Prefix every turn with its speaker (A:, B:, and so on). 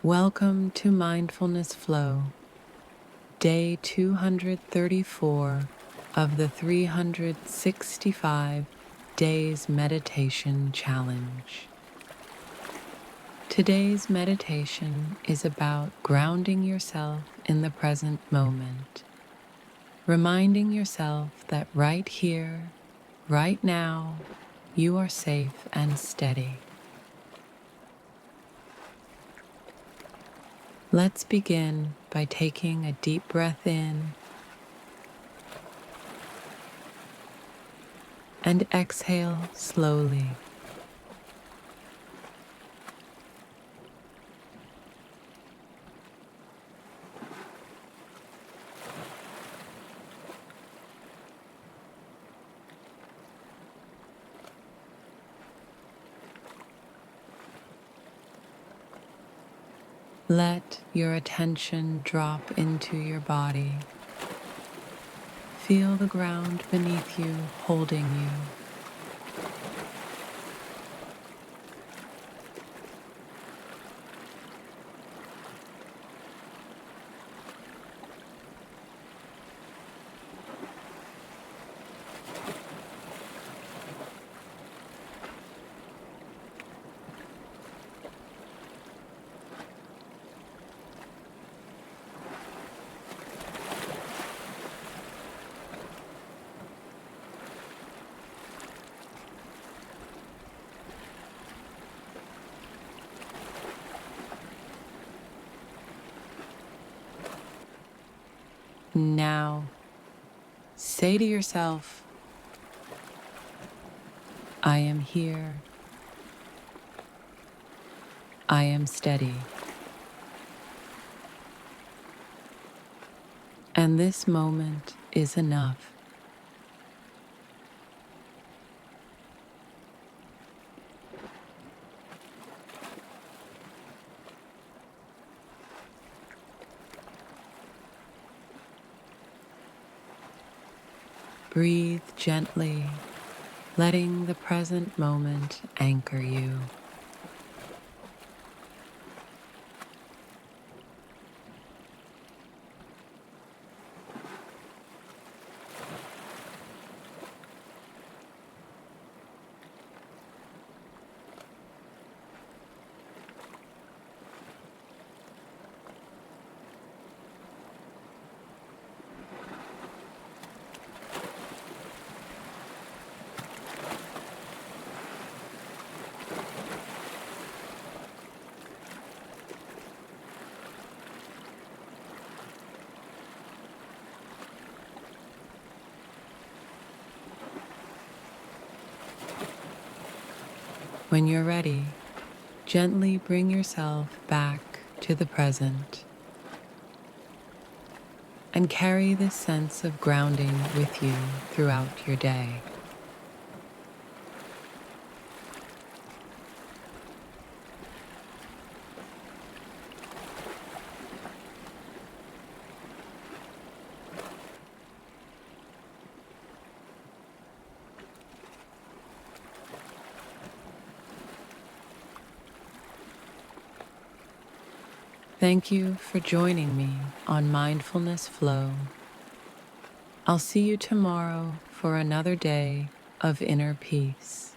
A: Welcome to Mindfulness Flow, day 234 of the 365 Days Meditation Challenge. Today's meditation is about grounding yourself in the present moment, reminding yourself that right here, right now, you are safe and steady. Let's begin by taking a deep breath in and exhale slowly. Let your attention drop into your body. Feel the ground beneath you holding you. Now, say to yourself, I am here. I am steady. And this moment is enough. Breathe gently, letting the present moment anchor you. When you're ready, gently bring yourself back to the present and carry this sense of grounding with you throughout your day. Thank you for joining me on Mindfulness Flow. I'll see you tomorrow for another day of inner peace.